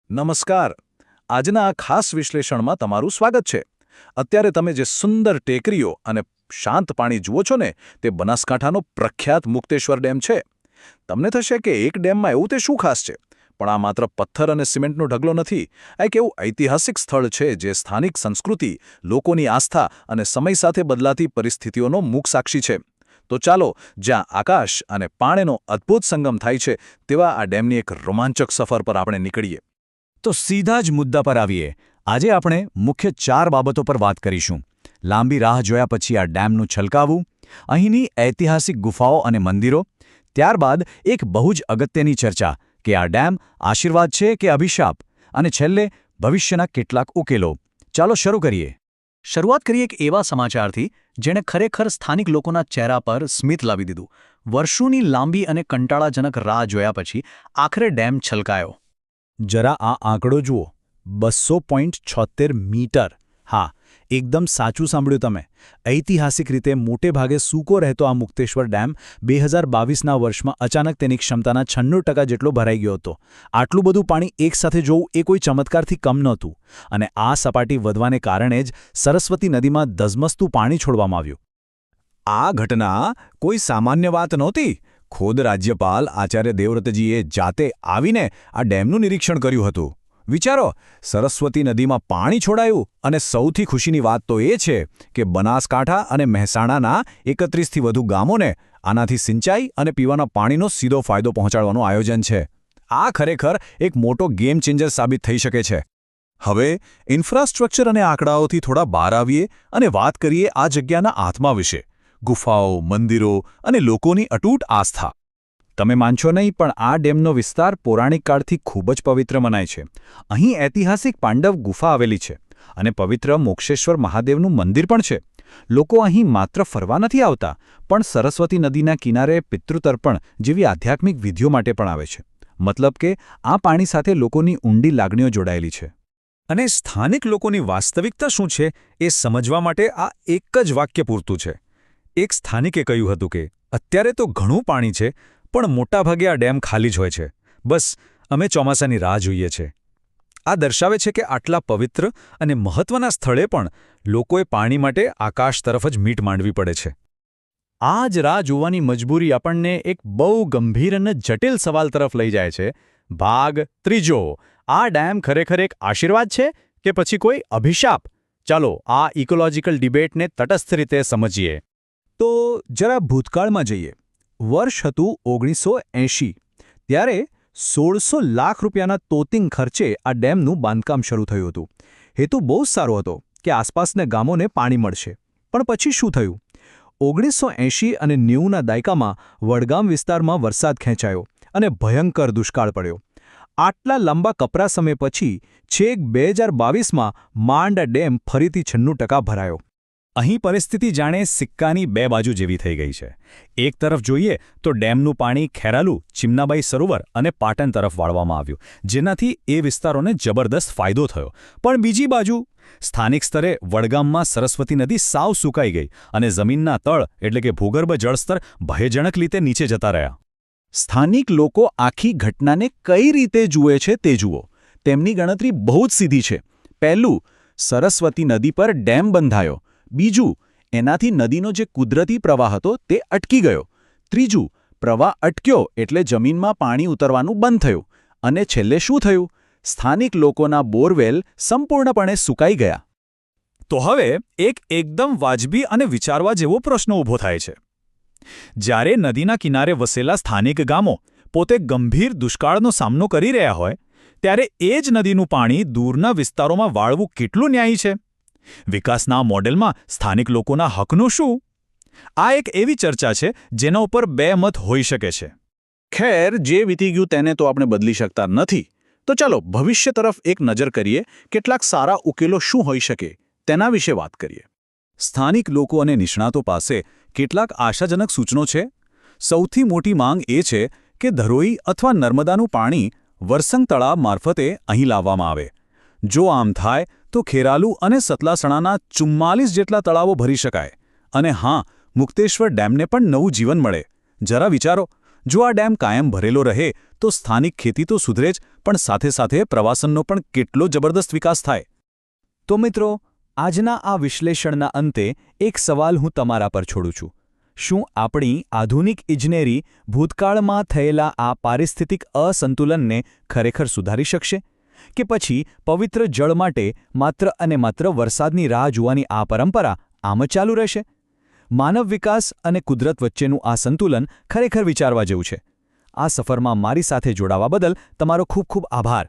નમસ્કાર. આજના આ ખાસ વિશ્લેષણમાં તમારું સ્વાગત છે. અત્યારે તમે જે સુંદર ટેકરીઓ અને શાંત પાણી જુઓ છો ને, તે બનાસકાંઠાનો પ્રખ્યાત મુક્તેશ્વર ડેમ છે. તમને થશે કે એક ડેમમાં એવું તે શું ખાસ છે, પણ આ માત્ર પથ્થર અને સિમેન્ટનો ઢગલો નથી. આ એક એવું ઐતિહાસિક સ્થળ છે જે સ્થાનિક સંસ્કૃતિ, લોકોની આસ્થા અને સમય સાથે બદલાતી પરિસ્થિતિઓનો મૂક સાક્ષી છે. તો ચાલો, જ્યાં આકાશ અને પાણીનો અદ્ભુત સંગમ થાય છે તેવા આ ડેમની એક રોમાંચક સફર પર આપણે નીકળીએ. તો સીધા જ મુદ્દા પર આવીએ. આજે આપણે મુખ્ય 4 બાબતો પર વાત કરીશું. લાંબી રાહ જોયા પછી આ ડેમનું છલકાવું, અહીંની ઐતિહાસિક ગુફાઓ અને મંદિરો, ત્યારબાદ એક બહુ જ અગત્યની ચર્ચા કે આ ડેમ આશીર્વાદ છે કે અભિશાપ, અને છેલ્લે ભવિષ્યના કેટલાક ઉકેલો. ચાલો શરૂ કરીએ. શરૂઆત કરીએ એક એવા સમાચારથી જેણે ખરેખર સ્થાનિક લોકોના ચહેરા પર સ્મિત લાવી દીધું. વર્ષોની લાંબી અને કંટાળાજનક રાહ જોયા પછી આખરે ડેમ છલકાયો. જરા આ આંકડો જુઓ, 200.76 મીટર. હા, એકદમ સાચું સાંભળ્યું તમે. ઐતિહાસિક રીતે મોટે ભાગે સૂકો રહેતો આ મુક્તેશ્વર ડેમ 2022ના વર્ષમાં અચાનક તેની ક્ષમતાના 96% જેટલો ભરાઈ ગયો હતો. આટલું બધું પાણી એકસાથે જોવું એ કોઈ ચમત્કારથી કમ નહોતું. અને આ સપાટી વધવાને કારણે જ સરસ્વતી નદીમાં ધસમસતું પાણી છોડવામાં આવ્યું. આ ઘટના કોઈ સામાન્ય વાત નહોતી. ખુદ રાજ્યપાલ આચાર્ય દેવવ્રતજીએ જાતે આવીને આ ડેમનું નિરીક્ષણ કર્યું હતું. વિચારો, સરસ્વતી નદીમાં પાણી છોડાયું, અને સૌથી ખુશીની વાત તો એ છે કે બનાસકાંઠા અને મહેસાણાના 31થી વધુ ગામોને આનાથી સિંચાઈ અને પીવાના પાણીનો સીધો ફાયદો પહોંચાડવાનું આયોજન છે. આ ખરેખર એક મોટો ગેમ ચેન્જર સાબિત થઈ શકે છે. હવે ઇન્ફ્રાસ્ટ્રક્ચર અને આંકડાઓથી થોડા બહાર આવીએ અને વાત કરીએ આ જગ્યાના આત્મા વિશે. ગુફાઓ, મંદિરો અને લોકોની અતૂટ આસ્થા. તમે માનશો નહીં, પણ આ ડેમનો વિસ્તાર પૌરાણિક કાળથી ખૂબ જ પવિત્ર મનાય છે. અહીં ઐતિહાસિક પાંડવ ગુફા આવેલી છે, અને પવિત્ર મોક્ષેશ્વર મહાદેવનું મંદિર પણ છે. લોકો અહીં માત્ર ફરવા નથી આવતા, પણ સરસ્વતી નદીના કિનારે પિતૃતર્પણ જેવી આધ્યાત્મિક વિધિઓ માટે પણ આવે છે. મતલબ કે આ પાણી સાથે લોકોની ઊંડી લાગણીઓ જોડાયેલી છે. અને સ્થાનિક લોકોની વાસ્તવિકતા શું છે એ સમજવા માટે આ એક જ વાક્ય પૂરતું છે. એક સ્થાનિકે કહ્યું હતું કે અત્યારે તો ઘણું પાણી છે, પણ મોટાભાગે આ ડેમ ખાલી જ હોય છે. બસ અમે ચોમાસાની રાહ જોઈએ છે. આ દર્શાવે છે કે આટલા પવિત્ર અને મહત્વના સ્થળે પણ લોકોએ પાણી માટે આકાશ તરફ જ મીટ માંડવી પડે છે. આ જ રાહ જોવાની મજબૂરી આપણને એક બહુ ગંભીર અને જટિલ સવાલ તરફ લઈ જાય છે. ભાગ ત્રીજો. આ ડેમ ખરેખર એક આશીર્વાદ છે કે પછી કોઈ અભિશાપ? ચાલો આ ઇકોલોજીકલ ડિબેટને તટસ્થ રીતે સમજીએ. તો જરા ભૂતકાળમાં જઈએ. વર્ષ હતું 1980. ત્યારે 1600 લાખ રૂપિયાના તોતિંગ ખર્ચે આ ડેમનું બાંધકામ શરૂ થયું હતું. હેતુ બહુ જ સારો હતો કે આસપાસના ગામોને પાણી મળશે. પણ પછી શું થયું? 1980 અને 90ના દાયકામાં વડગામ વિસ્તારમાં વરસાદ ખેંચાયો અને ભયંકર દુષ્કાળ પડ્યો. આટલા લાંબા કપરા સમય પછી છેક 2022માં માંડ આ ડેમ ફરીથી 96% ભરાયો. અહીં પરિસ્થિતિ જાણે સિક્કાની 2 બાજુ જેવી થઈ ગઈ છે. એક તરફ જોઈએ તો ડેમનું પાણી ખેરાલુ, ચિમનાબાઈ સરોવર અને પાટણ તરફ વાળવામાં આવ્યું, જેનાથી એ વિસ્તારોને જબરદસ્ત ફાયદો થયો. પણ બીજી બાજુ સ્થાનિક સ્તરે વડગામમાં સરસ્વતી નદી સાવ સૂકાઈ ગઈ અને જમીનના તળ એટલે કે ભૂગર્ભ જળસ્તર ભયજનક રીતે નીચે જતા રહ્યા. સ્થાનિક લોકો આખી ઘટનાને કઈ રીતે જુએ છે તે જુઓ. તેમની ગણતરી બહુ જ સીધી છે. પહેલું, સરસ્વતી નદી પર ડેમ બંધાયો. બીજું, એનાથી નદીનો જે કુદરતી પ્રવાહ હતો તે અટકી ગયો. ત્રીજું, પ્રવાહ અટક્યો એટલે જમીનમાં પાણી ઉતરવાનું બંધ થયું. અને છેલ્લે શું થયું? સ્થાનિક લોકોના બોરવેલ સંપૂર્ણપણે સૂકાઈ ગયા. તો હવે એક એકદમ વાજબી અને વિચારવા જેવો પ્રશ્ન ઊભો થાય છે. જ્યારે નદીના કિનારે વસેલા સ્થાનિક ગામો પોતે ગંભીર દુષ્કાળનો સામનો કરી રહ્યા હોય, ત્યારે એ જ નદીનું પાણી દૂરના વિસ્તારોમાં વાળવું કેટલું ન્યાયી છે? વિકાસના મોડેલમાં સ્થાનિક લોકોના હકનું શું? આ એક એવી ચર્ચા છે જેના ઉપર 2 મત હોઈ શકે છે. ખેર, જે વીતી ગયું તેને તો આપણે બદલી શકતા નથી. તો ચાલો ભવિષ્ય તરફ એક નજર કરીએ. કેટલાક સારા ઉકેલો શું હોઈ શકે તેના વિશે વાત કરીએ. સ્થાનિક લોકો અને નિષ્ણાતો પાસે કેટલાક આશાજનક સૂચનો છે. સૌથી મોટી માંગ એ છે કે ધરોઈ અથવા નર્મદાનું પાણી વરસંગ તળાવ મારફતે અહીં લાવવામાં આવે. જો આમ થાય તો ખેરાલુ અને સતલાસણાના 44 જેટલા તળાવો ભરી શકાય. અને હા, મુક્તેશ્વર ડેમને પણ નવું જીવન મળે. જરા વિચારો, જો આ ડેમ કાયમ ભરેલો રહે તો સ્થાનિક ખેતી તો સુધરે જ, પણ સાથે સાથે પ્રવાસનનો પણ કેટલો જબરદસ્ત વિકાસ થાય. તો મિત્રો, આજના આ વિશ્લેષણના અંતે એક સવાલ હું તમારા પર છોડું છું. શું આપણી આધુનિક ઇજનેરી ભૂતકાળમાં થયેલા આ પારિસ્થિતિક અસંતુલનને ખરેખર સુધારી શકશે? કે પછી પવિત્ર જળ માટે માત્ર અને માત્ર વરસાદની રાહ જોવાની આ પરંપરા આમ જ ચાલુ રહેશે? માનવ વિકાસ અને કુદરત વચ્ચેનું આ સંતુલન ખરેખર વિચારવા જેવું છે. આ સફરમાં મારી સાથે જોડાવા બદલ તમારો ખૂબ ખૂબ આભાર.